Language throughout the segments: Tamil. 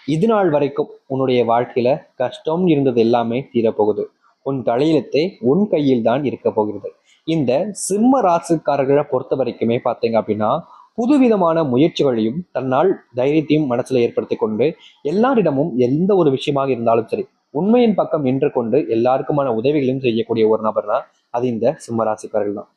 இது நாள் வரைக்கும் உன்னுடைய வாழ்க்கையில கஷ்டம் இருந்தது எல்லாமே தீரப்போகுது. உன் தலையெழுத்தே உன் கையில் தான் இருக்க போகிறது. இந்த சிம்ம ராசிக்காரர்களை பொறுத்த வரைக்குமே பார்த்தீங்க அப்படின்னா, புதுவிதமான முயற்சிகளையும் தன்னால் தைரியத்தையும் மனசுல ஏற்படுத்தி கொண்டு எல்லாரிடமும் எந்த ஒரு விஷயமாக இருந்தாலும் சரி உண்மையின் பக்கம் நின்று கொண்டு எல்லாருக்குமான உதவிகளையும் செய்யக்கூடிய ஒரு நபர் தான் அது இந்த சிம்ம ராசிக்காரர்கள் தான்.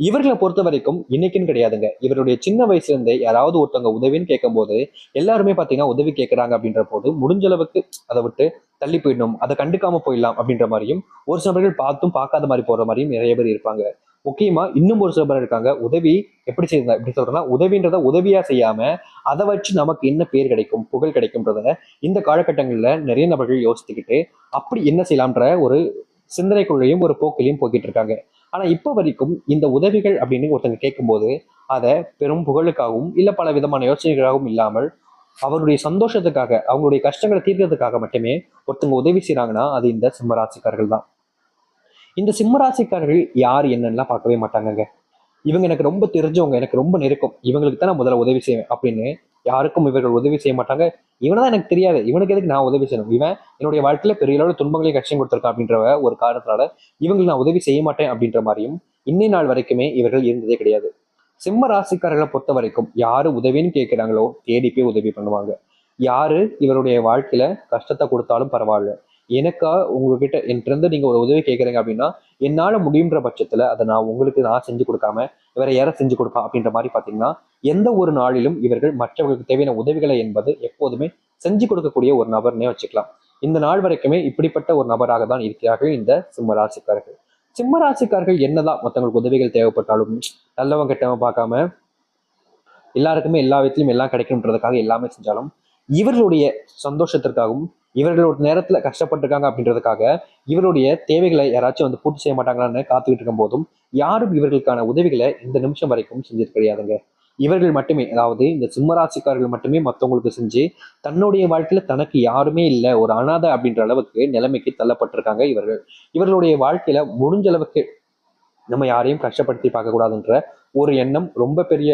இவர்களை பொறுத்த வரைக்கும் இன்னைக்குன்னு கிடையாதுங்க. இவருடைய சின்ன வயசுல இருந்தே யாராவது ஒருத்தவங்க உதவின்னு கேட்கும்போது எல்லாருமே பாத்தீங்கன்னா உதவி கேட்கறாங்க அப்படின்ற போது முடிஞ்ச அளவுக்கு அதை விட்டு தள்ளி போயிடணும், அதை கண்டுக்காம போயிடலாம் அப்படின்ற மாதிரியும் ஒரு சில பேர்கள் பார்த்தும் பார்க்காத மாதிரி போற மாதிரியும் நிறைய பேர் இருப்பாங்க. முக்கியமா இன்னும் ஒரு சில பேர் இருக்காங்க, உதவி எப்படி செய்யுங்க எப்படி சொல்றேன்னா உதவின்றத உதவியா செய்யாம அதை வச்சு நமக்கு என்ன பேர் கிடைக்கும் புகழ் கிடைக்கும்ன்றத இந்த காலகட்டங்கள்ல நிறைய நபர்கள் யோசித்துக்கிட்டு அப்படி என்ன செய்யலாம்ன்ற ஒரு சிந்தனைக்குள்ளேயும் ஒரு போக்கிலையும் போக்கிட்டு இருக்காங்க. ஆனா இப்ப வரைக்கும் இந்த உதவிகள் அப்படின்னு ஒருத்தங்க கேட்கும்போது அதை பெரும் புகழுக்காகவும் இல்ல பல விதமான யோசனைகளாகவும் இல்லாமல் அவருடைய சந்தோஷத்துக்காக அவங்களுடைய கஷ்டங்களை தீர்க்கிறதுக்காக மட்டுமே ஒருத்தவங்க உதவி செய்யறாங்கன்னா அது இந்த சிம்மராசிக்காரர்கள் தான். இந்த சிம்மராசிக்காரர்கள் யார் என்னன்னா பார்க்கவே மாட்டாங்கங்க. இவங்க எனக்கு ரொம்ப தெரிஞ்சவங்க, எனக்கு ரொம்ப நெருக்கம், இவங்களுக்கு தான் நான் முதல்ல உதவி செய்வேன் அப்படின்னு யாருக்கும் இவர்கள் உதவி செய்ய மாட்டாங்க. இவனதான் எனக்கு தெரியாது, இவனுக்கு எதுக்கு நான் உதவி செய்யணும், இவன் என்னுடைய வாழ்க்கையில பெரிய அளவு துன்பங்களையும் கஷ்டம் கொடுத்திருக்கான் அப்படின்ற ஒரு காரணத்தினால இவங்களுக்கு நான் உதவி செய்ய மாட்டேன் அப்படின்ற மாதிரியும் இன்னை நாள் வரைக்குமே இவர்கள் இருந்ததே கிடையாது. சிம்ம ராசிக்காரர்களை பொறுத்த வரைக்கும் யாரு உதவின்னு கேட்கிறாங்களோ தேடி போய் உதவி பண்ணுவாங்க. யாரு இவருடைய வாழ்க்கையில கஷ்டத்தை கொடுத்தாலும் பரவாயில்ல, எனக்கா உங்ககிட்ட என்கிட்ட நீங்க ஒரு உதவி கேட்கறீங்க அப்படின்னா என்னால முடியுன்ற பட்சத்துல அதை நான் செஞ்சு கொடுக்காம வேற யாரை செஞ்சு கொடுப்பா அப்படின்ற மாதிரி பாத்தீங்கன்னா எந்த ஒரு நாளிலும் இவர்கள் மற்றவர்களுக்கு தேவையான உதவிகளை என்பது எப்போதுமே செஞ்சு கொடுக்கக்கூடிய ஒரு நபர்னே வச்சுக்கலாம். இந்த நாள் வரைக்குமே இப்படிப்பட்ட ஒரு நபராக தான் இருக்கிறார்கள் இந்த சிம்ம ராசிக்காரர்கள். சிம்ம ராசிக்காரர்கள் என்னதான் மற்றவங்களுக்கு உதவிகள் தேவைப்பட்டாலும் நல்லவன் கெட்டவன் பார்க்காம எல்லாருக்குமே எல்லா விதத்திலும் எல்லாம் கிடைக்கணுன்றதுக்காக எல்லாமே செஞ்சாலும் இவர்களுடைய சந்தோஷத்திற்காகவும் இவர்கள் ஒரு நேரத்துல கஷ்டப்பட்டிருக்காங்க அப்படின்றதுக்காக இவருடைய தேவைகளை யாராச்சும் வந்து பூர்த்தி செய்ய மாட்டாங்களான்னு காத்துக்கிட்டு இருக்கும் போதும் யாரும் இவர்களுக்கான உதவிகளை இந்த நிமிஷம் வரைக்கும் செஞ்சது கிடையாதுங்க. இவர்கள் மட்டுமே, அதாவது இந்த சிம்மராசிக்காரர்கள் மட்டுமே மற்றவங்களுக்கு செஞ்சு தன்னுடைய வாழ்க்கையில தனக்கு யாருமே இல்லை ஒரு அனாதை அப்படின்ற அளவுக்கு நிலைமைக்கு தள்ளப்பட்டிருக்காங்க இவர்கள். இவர்களுடைய வாழ்க்கையில முடிஞ்ச அளவுக்கு நம்ம யாரையும் கஷ்டப்படுத்தி பார்க்க கூடாதுன்ற ஒரு எண்ணம் ரொம்ப பெரிய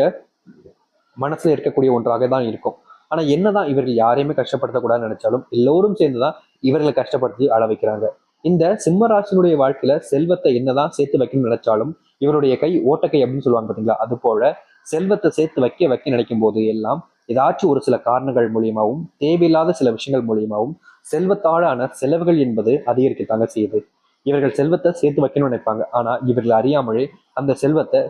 மனசுல இருக்கக்கூடிய ஒன்றாக தான் இருக்கும். ஆனா என்னதான் இவர்கள் யாரையுமே கஷ்டப்படுத்தக்கூடாதுன்னு நினைச்சாலும் எல்லோரும் சேர்ந்துதான் இவர்களை கஷ்டப்படுத்தி அழ வைக்கிறாங்க. இந்த சிம்ம ராசினுடைய வாழ்க்கையில செல்வத்தை என்னதான் சேர்த்து வைக்கணும்னு நினைச்சாலும் இவருடைய கை ஓட்டக்கை அப்படின்னு சொல்லுவாங்க பாத்தீங்களா, அது போல செல்வத்தை சேர்த்து வைக்க வைக்க நினைக்கும் போது எல்லாம் ஏதாச்சும் ஒரு சில காரணங்கள் மூலியமாகவும் தேவையில்லாத சில விஷயங்கள் மூலியமாகவும் செல்வத்தாலான செலவுகள் என்பது அதிகரிக்கத்தாங்க செய்யுது. இவர்கள் செல்வத்தை சேர்த்து வைக்கணும்னு நினைப்பாங்க, ஆனா இவர்கள் அறியாமலே அந்த செல்வத்தை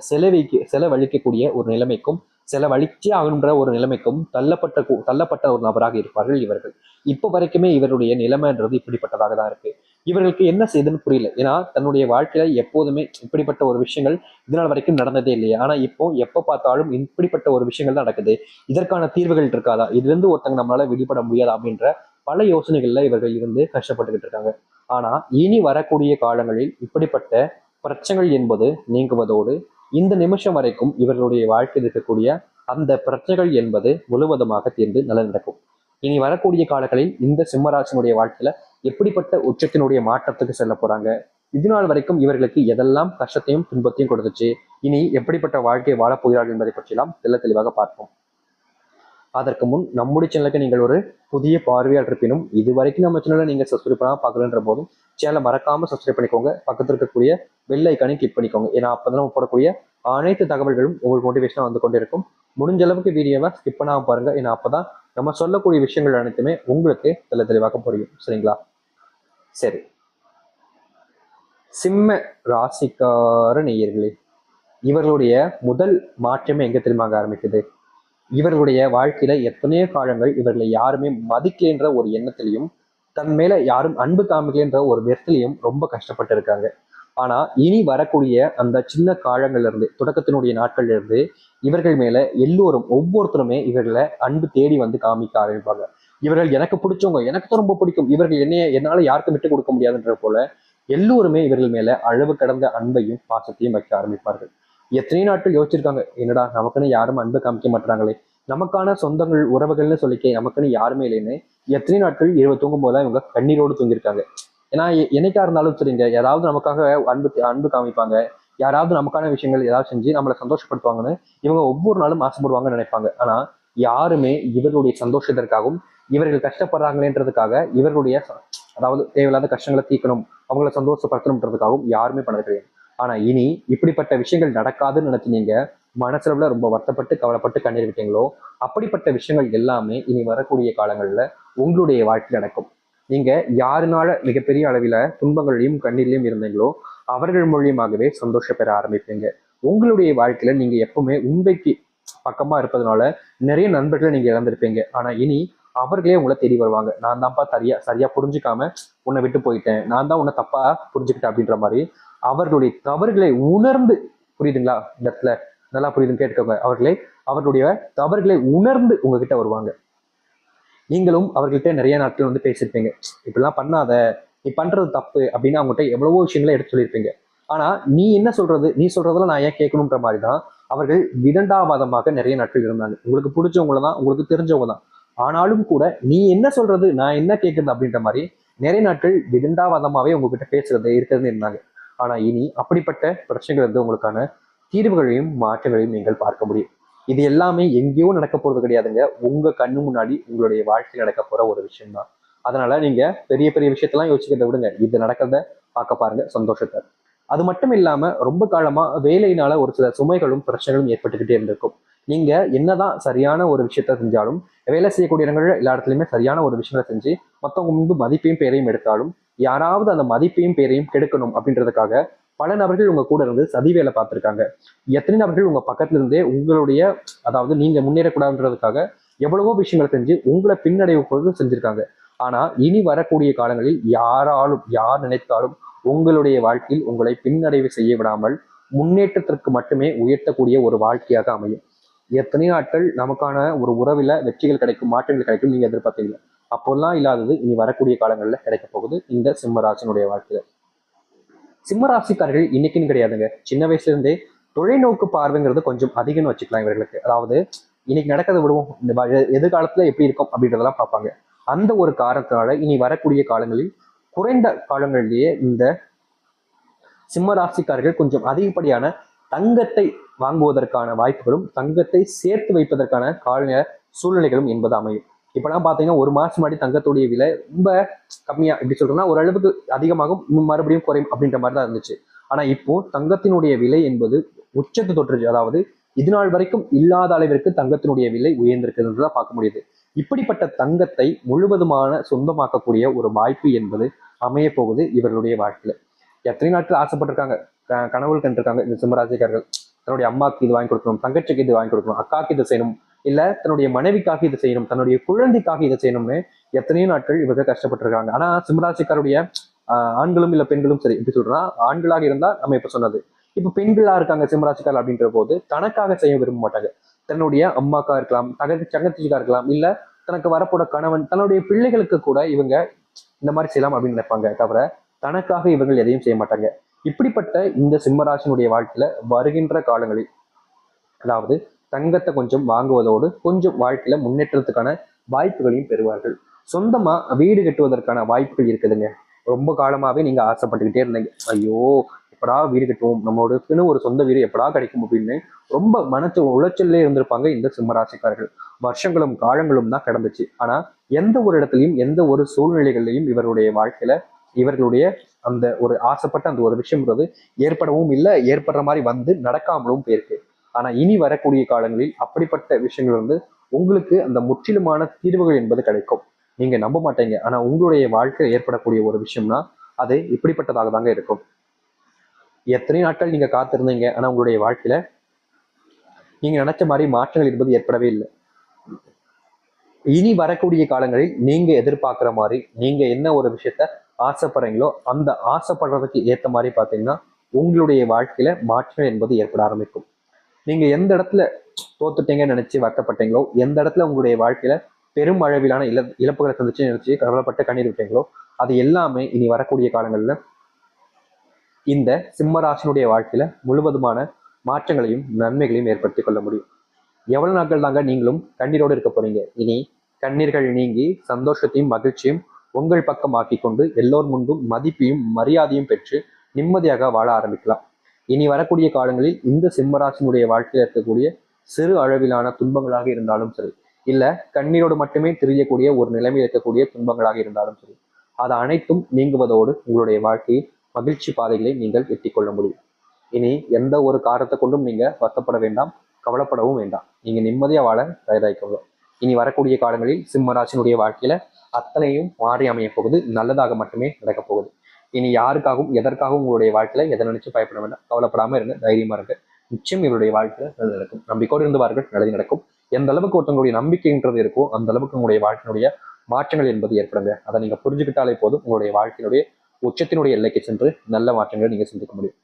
செலவழிக்கக்கூடிய ஒரு நிலைமைக்கும் செலவழிச்சே ஆகணுன்ற ஒரு நிலைமைக்கும் தள்ளப்பட்ட ஒரு நபராக இருப்பார்கள் இவர்கள். இப்போ வரைக்குமே இவருடைய நிலைமைன்றது இப்படிப்பட்டதாக தான் இருக்கு. இவர்களுக்கு என்ன செய்யுதுன்னு புரியல. ஏன்னா தன்னுடைய வாழ்க்கையில எப்போதுமே இப்படிப்பட்ட ஒரு விஷயங்கள் இதனால் வரைக்கும் நடந்ததே இல்லையா, ஆனா இப்போ எப்ப பார்த்தாலும் இப்படிப்பட்ட ஒரு விஷயங்கள் தான் நடக்குது, இதற்கான தீர்வுகள் இருக்காதா, இதுல இருந்து ஒருத்தங்க நம்மளால விடுபட முடியாதா அப்படின்ற பல யோசனைகள்ல இவர்கள் இருந்து கஷ்டப்பட்டுக்கிட்டு இருக்காங்க. ஆனா இனி வரக்கூடிய காலங்களில் இப்படிப்பட்ட பிரச்சனைகள் என்பது நீங்குவதோடு இந்த நிமிஷம் வரைக்கும் இவர்களுடைய வாழ்க்கையில் இருக்கக்கூடிய அந்த பிரச்சனைகள் என்பது முழுவதுமாக தீர்ந்து நல்ல நடக்கும். இனி வரக்கூடிய காலங்களில் இந்த சிம்மராசினுடைய வாழ்க்கையில எப்படிப்பட்ட உச்சத்தினுடைய மாற்றத்துக்கு செல்ல போறாங்க, இது நாள் வரைக்கும் இவர்களுக்கு எதெல்லாம் கஷ்டத்தையும் துன்பத்தையும் கொடுத்துச்சு, இனி எப்படிப்பட்ட வாழ்க்கையை வாழப்போகிறார்கள் என்பதை பற்றியெல்லாம் தெளிவாக பார்ப்போம். அதற்கு முன் நம்முடைய சேனலுக்கு நீங்கள் ஒரு புதிய பார்வையாளர் இருப்பினும் இது வரைக்கும் நம்ம சேனலை நீங்கள் சப்ஸ்கிரைப் பண்ணால் பார்க்கலன்ற போதும் சேனலை மறக்காம சப்ஸ்கிரைப் பண்ணிக்கோங்க, பக்கத்தில் இருக்கக்கூடிய பெல் ஐக்கானை கிளிக் பண்ணிக்கோங்க. ஏன்னா அப்பதான் நம்ம போடக்கூடிய அனைத்து தகவல்களும் உங்களுக்கு மோட்டிவேஷனாக வந்து கொண்டே இருக்கும். முடிஞ்ச அளவுக்கு வீடியோவை ஸ்கிப் பண்ணாமல் பாருங்க, ஏன்னா அப்பதான் நம்ம சொல்லக்கூடிய விஷயங்கள் அனைத்துமே உங்களுக்கு தெளிவாக புரியும். சரிங்களா? சரி, சிம்ம ராசிக்கார நேயர்களே, இவர்களுடைய முதல் மாற்றமே எங்க தெரியுமாங்க ஆரம்பிக்குது? இவர்களுடைய வாழ்க்கையில எத்தனையோ காலங்கள் இவர்களை யாருமே மதிக்கலைன்ற ஒரு எண்ணத்திலையும் தன் மேல யாரும் அன்பு காமிக்கலைன்ற ஒரு வெறுத்திலையும் ரொம்ப கஷ்டப்பட்டு இருக்காங்க. ஆனா இனி வரக்கூடிய அந்த சின்ன காலங்கள்ல இருந்து தொடக்கத்தினுடைய நாட்கள்ல இருந்து இவர்கள் மேல எல்லோரும் ஒவ்வொருத்தருமே இவர்களை அன்பு தேடி வந்து காமிக்க ஆரம்பிப்பாங்க. இவர்கள் எனக்கு பிடிச்சவங்க, எனக்கு தான் ரொம்ப பிடிக்கும், இவர்கள் என்னால யாருக்கும் விட்டு கொடுக்க முடியாதுன்ற போல எல்லோருமே இவர்கள் மேல அளவு கடந்த அன்பையும் பாசத்தையும் வைக்க ஆரம்பிப்பார்கள். எத்தனை நாட்கள் யோசிச்சிருக்காங்க, என்னடா நமக்குன்னு யாரும் அன்பு காமிக்க மாட்டாங்களே, நமக்கான சொந்தங்கள் உறவுகள்னு சொல்லிக்க நமக்குன்னு யாருமே இல்லைன்னு எத்தனை நாட்கள் இரவு தூங்கும் போதுதான் இவங்க கண்ணீரோடு தூங்கியிருக்காங்க. ஏன்னா என்னைக்கா இருந்தாலும் சரிங்க, யாராவது நமக்காக அன்பு அன்பு காமிப்பாங்க, யாராவது நமக்கான விஷயங்கள் ஏதாவது செஞ்சு நம்மளை சந்தோஷப்படுத்துவாங்கன்னு இவங்க ஒவ்வொரு நாளும் ஆசைப்படுவாங்கன்னு நினைப்பாங்க. ஆனா யாருமே இவர்களுடைய சந்தோஷத்திற்காகவும் இவர்கள் கஷ்டப்படுறாங்களேன்றதுக்காக இவர்களுடைய அதாவது தேவையில்லாத கஷ்டங்களை தீர்க்கணும், அவங்கள சந்தோஷப்படுத்தணுன்றதுக்காகவும் யாருமே பண்ணது கிடையாது. ஆனா இனி இப்படிப்பட்ட விஷயங்கள் நடக்காதுன்னு நினைச்சு நீங்க மனசுல ரொம்ப வருத்தப்பட்டு கவலைப்பட்டு கண்ணீர் விட்டீங்களோ, அப்படிப்பட்ட விஷயங்கள் எல்லாமே இனி வரக்கூடிய காலங்கள்ல உங்களுடைய வாழ்க்கையில் நடக்கும். நீங்க யாருனால மிகப்பெரிய அளவில துன்பங்களையும் கண்ணீர்லையும் இருந்தீங்களோ அவர்கள் மூலியமாகவே சந்தோஷம் பெற ஆரம்பிப்பீங்க. உங்களுடைய வாழ்க்கையில நீங்க எப்பவுமே உண்மைக்கு பக்கமா இருப்பதனால நிறைய நண்பர்களை நீங்க இழந்திருப்பீங்க. ஆனா இனி அவர்களே உங்களை தேடி வருவாங்க. நான் தான்ப்பா சரியா புரிஞ்சுக்காம உன்னை விட்டு போயிட்டேன், நான் தான் உன்னை தப்பா புரிஞ்சுக்கிட்டேன் அப்படின்ற மாதிரி அவர்களுடைய தவறுகளை உணர்ந்து, புரியுதுங்களா இந்த இடத்துல நல்லா புரியுதுன்னு கேட்டுக்கோங்க, அவர்களுடைய தவறுகளை உணர்ந்து உங்ககிட்ட வருவாங்க. நீங்களும் அவர்கிட்ட நிறைய நாட்கள் பேசியிருப்பீங்க, இப்படிலாம் பண்ணாத, நீ பண்றது தப்பு அப்படின்னு அவங்ககிட்ட எவ்வளவோ விஷயங்களை எடுத்து சொல்லியிருப்பீங்க. ஆனா நீ என்ன சொல்றது, நீ சொல்றதெல்லாம் நான் ஏன் கேட்கணுன்ற மாதிரி தான் அவர்கள் விதண்டாவாதமாக நிறைய நாட்கள் இருந்தாங்க. உங்களுக்கு பிடிச்சவங்கள தான், உங்களுக்கு தெரிஞ்சவங்க தான், ஆனாலும் கூட நீ என்ன சொல்றது நான் என்ன கேட்கறது அப்படின்ற மாதிரி நிறைய நாட்கள் விதண்டாவாதமாவே உங்ககிட்ட பேசுறது இருக்கிறதுன்னு இருந்தாங்க. ஆனா இனி அப்படிப்பட்ட பிரச்சனைகள் உங்களுக்கான தீர்வுகளையும் மாற்றங்களையும் நீங்கள் பார்க்க முடியும். இது எல்லாமே எங்கேயோ நடக்க போறது கிடையாதுங்க, உங்க கண்ணு முன்னாடி உங்களுடைய வாழ்க்கையில் நடக்க போற ஒரு விஷயம் தான். அதனால நீங்க பெரிய பெரிய விஷயத்தெல்லாம் யோசிக்கிறத விடுங்க, இது நடக்கிறத பார்க்க பாருங்க சந்தோஷத்தை. அது மட்டும் இல்லாம ரொம்ப காலமா வேலையினால ஒரு சில சுமைகளும் பிரச்சனைகளும் ஏற்பட்டுக்கிட்டே இருந்திருக்கும். நீங்க என்னதான் சரியான ஒரு விஷயத்த செஞ்சாலும், வேலை செய்யக்கூடிய இடங்கள்ல எல்லா இடத்துலையுமே சரியான ஒரு விஷயங்களை செஞ்சு மற்றவங்க முன்பு மதிப்பையும் பேரையும் எடுத்தாலும் யாராவது அந்த மதிப்பையும் பேரையும் கெடுக்கணும் அப்படின்றதுக்காக பல நபர்கள் உங்க கூட இருந்து சதி வேலை பார்த்துருக்காங்க. எத்தனை நபர்கள் உங்க பக்கத்துல இருந்தே உங்களுடைய அதாவது நீங்க முன்னேறக்கூடாதுன்றதுக்காக எவ்வளவோ விஷயங்களை செஞ்சு உங்களை பின்னடைவு பொழுது செஞ்சிருக்காங்க. ஆனா இனி வரக்கூடிய காலங்களில் யார் நினைத்தாலும் உங்களுடைய வாழ்க்கையில் உங்களை பின்னடைவு செய்ய விடாமல் முன்னேற்றத்திற்கு மட்டுமே உயர்த்தக்கூடிய ஒரு வாழ்க்கையாக அமையும். எத்தனை நாட்கள் நமக்கான ஒரு உறவில வெற்றிகள் கிடைக்கும், மாற்றங்கள் கிடைக்கும் நீங்க எதிர்பார்த்தீங்க, அப்போல்லாம் இல்லாதது இனி வரக்கூடிய காலங்களில் கிடைக்க போகுது இந்த சிம்மராசினுடைய வாழ்க்கையில. சிம்மராசிக்காரர்கள் இன்னைக்குன்னு கிடையாதுங்க, சின்ன வயசுல இருந்தே தொலைநோக்கு பார்வைங்கிறது கொஞ்சம் அதிகம்னு வச்சுக்கலாம் இவர்களுக்கு. அதாவது இன்னைக்கு நடக்கிறத விடுவோம், இந்த எதிர்காலத்துல எப்படி இருக்கும் அப்படின்றதெல்லாம் பார்ப்பாங்க. அந்த ஒரு காரணத்தினால இனி வரக்கூடிய காலங்களில் குறைந்த காலங்களிலேயே இந்த சிம்ம ராசிக்காரர்கள் கொஞ்சம் அதிகப்படியான தங்கத்தை வாங்குவதற்கான வாய்ப்புகளும் தங்கத்தை சேர்த்து வைப்பதற்கான கால சூழ்நிலைகளும் என்பது அமையும். இப்பெல்லாம் பார்த்தீங்கன்னா ஒரு மாசம் முன்னாடி தங்கத்துடைய விலை ரொம்ப கம்மியா, எப்படி சொல்றேன்னா ஓரளவுக்கு அதிகமாகும் மறுபடியும் குறையும் அப்படின்ற மாதிரி தான் இருந்துச்சு. ஆனா இப்போ தங்கத்தினுடைய விலை என்பது உச்சத்தை தொற்றுச்சு. அதாவது இது நாள் வரைக்கும் இல்லாத அளவிற்கு தங்கத்தினுடைய விலை உயர்ந்திருக்குன்றதான் பார்க்க முடியுது. இப்படிப்பட்ட தங்கத்தை முழுவதுமான சொந்தமாக்கக்கூடிய ஒரு வாய்ப்பு என்பது அமைய போகுது இவர்களுடைய வாழ்க்கையில. எத்தனை நாட்கள் ஆசைப்பட்டிருக்காங்க, கனவுகள் கண்டிருக்காங்க இந்த சிம்மராசிக்காரர்கள். தன்னுடைய அம்மாவுக்கு இது வாங்கி கொடுக்கணும், தங்கச்சிக்கு இது வாங்கி கொடுக்கணும், அக்காவுக்கு இதை செய்யணும், இல்ல தன்னுடைய மனைவிக்காக இதை செய்யணும், தன்னுடைய குழந்தைக்காக இதை செய்யணும்னு எத்தனையோ நாட்கள் இவர்கள் கஷ்டப்பட்டிருக்காங்க. ஆனா சிம்மராசிக்காருடைய ஆண்களும் இல்ல பெண்களும் சரி, எப்படி சொல்றா, ஆண்களாக இருந்தா நம்ம இப்ப சொன்னது, இப்ப பெண்களா இருக்காங்க சிம்மராசிக்காரர் அப்படின்ற போது தனக்காக செய்ய விரும்ப மாட்டாங்க. தன்னுடைய அம்மாக்கா இருக்கலாம், தங்கச்சிக்கா இருக்கலாம், இல்ல தனக்கு வரப்போட கணவன், தன்னுடைய பிள்ளைகளுக்கு கூட இவங்க இந்த மாதிரி செய்யலாம் அப்படின்னு நினைப்பாங்க தவிர தனக்காக இவர்கள் எதையும் செய்ய மாட்டாங்க. இப்படிப்பட்ட இந்த சிம்மராசினுடைய வாழ்க்கையில வருகின்ற காலங்களில் அதாவது தங்கத்தை கொஞ்சம் வாங்குவதோடு கொஞ்சம் வாழ்க்கையில முன்னேற்றத்துக்கான வாய்ப்புகளையும் பெறுவார்கள். சொந்தமா வீடு கட்டுவதற்கான வாய்ப்புகள் இருக்குதுங்க. ரொம்ப காலமாவே நீங்க ஆசைப்பட்டுக்கிட்டே இருந்தீங்க, ஐயோ எப்படா வீடு கட்டுவோம், நம்மளுக்குன்னு ஒரு சொந்த வீடு எப்படா கிடைக்கும் அப்படின்னு ரொம்ப மனசு உளைச்சல்லே இருந்திருப்பாங்க இந்த சிம்மராசிக்காரர்கள். வருஷங்களும் காலங்களும் தான் கடந்துச்சு. ஆனா எந்த ஒரு இடத்துலையும் எந்த ஒரு சூழ்நிலைகள்லையும் இவருடைய வாழ்க்கையில இவர்களுடைய அந்த ஒரு ஆசைப்பட்ட அந்த ஒரு விஷயம்ன்றது ஏற்படவும் இல்லை, ஏற்படுற மாதிரி வந்து நடக்காமலும் போயிருக்கு. ஆனா இனி வரக்கூடிய காலங்களில் அப்படிப்பட்ட விஷயங்கள் உங்களுக்கு அந்த முற்றிலுமான தீர்வுகள் என்பது கிடைக்கும். நீங்க நம்ப மாட்டீங்க, ஆனா உங்களுடைய வாழ்க்கையில் ஏற்படக்கூடிய ஒரு விஷயம்னா அது இப்படிப்பட்டதாக தாங்க இருக்கும். எத்தனை நாட்கள் நீங்க காத்திருந்தீங்க, ஆனா உங்களுடைய வாழ்க்கையில நீங்க நினைச்ச மாதிரி மாற்றங்கள் என்பது ஏற்படவே இல்லை. இனி வரக்கூடிய காலங்களில் நீங்க எதிர்பார்க்கிற மாதிரி நீங்க என்ன ஒரு விஷயத்த ஆசைப்படுறீங்களோ அந்த ஆசைப்படுறதுக்கு ஏற்ற மாதிரி பார்த்தீங்கன்னா உங்களுடைய வாழ்க்கையில மாற்றங்கள் என்பது ஏற்பட ஆரம்பிக்கும். நீங்க எந்த இடத்துல தோத்துட்டீங்கன்னு நினைச்சு வருத்தப்பட்டீங்களோ, எந்த இடத்துல உங்களுடைய வாழ்க்கையில பெரும் அளவிலான இழப்புகளை சந்திச்சு நினைச்சு கவலைப்பட்டு கண்ணீர் விட்டீங்களோ, அது எல்லாமே இனி வரக்கூடிய காலங்கள்ல இந்த சிம்மராசினுடைய வாழ்க்கையில முழுவதுமான மாற்றங்களையும் நன்மைகளையும் ஏற்படுத்தி கொள்ள முடியும். எவ்வளவு நாட்கள் தாங்க நீங்களும் கண்ணீரோடு இருக்க போறீங்க? இனி கண்ணீர்கள் நீங்கி சந்தோஷத்தையும் மகிழ்ச்சியும் உங்கள் பக்கம் ஆக்கி கொண்டு எல்லோர் முன்பும் மதிப்பையும் மரியாதையும் பெற்று நிம்மதியாக வாழ ஆரம்பிக்கலாம். இனி வரக்கூடிய காலங்களில் இந்த சிம்மராசினுடைய வாழ்க்கையில் இருக்கக்கூடிய சிறு அளவிலான துன்பங்களாக இருந்தாலும் சரி, இல்ல கண்ணீரோடு மட்டுமே தெரியக்கூடிய ஒரு நிலைமையில் இருக்கக்கூடிய துன்பங்களாக இருந்தாலும் சரி, அது அனைத்தும் நீங்குவதோடு உங்களுடைய வாழ்க்கையில் மகிழ்ச்சி பாதைகளை நீங்கள் எட்டிக் கொள்ள முடியும். இனி எந்த ஒரு காரணத்தை கொண்டும் நீங்க வருத்தப்பட வேண்டாம், கவலைப்படவும் வேண்டாம். நீங்க நிம்மதியா வாழ தயாராகிக்கோங்க. இனி வரக்கூடிய காலங்களில் சிம்ம ராசினுடைய வாழ்க்கையில அத்தனையும் மாறி அமைய போகுது, நல்லதாக மட்டுமே நடக்க போகுது. இனி யாருக்காகவும் எதற்காகவும் உங்களுடைய வாழ்க்கையில எதை நினைச்சு பயப்பட வேண்டாம், கவலைப்படாம இருங்க, தைரியமா இருங்க. நிச்சயம் இவருடைய வாழ்க்கையில நல்லது நடக்கும். நம்பிக்கையோடு இருந்து வாருங்கள், நல்லது நடக்கும். எந்த அளவுக்கு ஒருத்தவங்களுடைய நம்பிக்கைன்றது இருக்கோ அந்த அளவுக்கு உங்களுடைய வாழ்க்கையினுடைய மாற்றங்கள் என்பது ஏற்படுங்க. அதை நீங்க புரிஞ்சுக்கிட்டாலே போதும், உங்களுடைய வாழ்க்கையினுடைய உச்சத்தினுடைய எல்லைக்கு சென்று நல்ல மாற்றங்களை நீங்க சிந்திக்க முடியும்.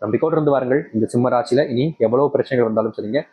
நம்பிக்கையோடு இருந்து வாருங்கள். இந்த சிம்ம ராசியில இனி எவ்வளவு பிரச்சனைகள் வந்தாலும் சரிங்க,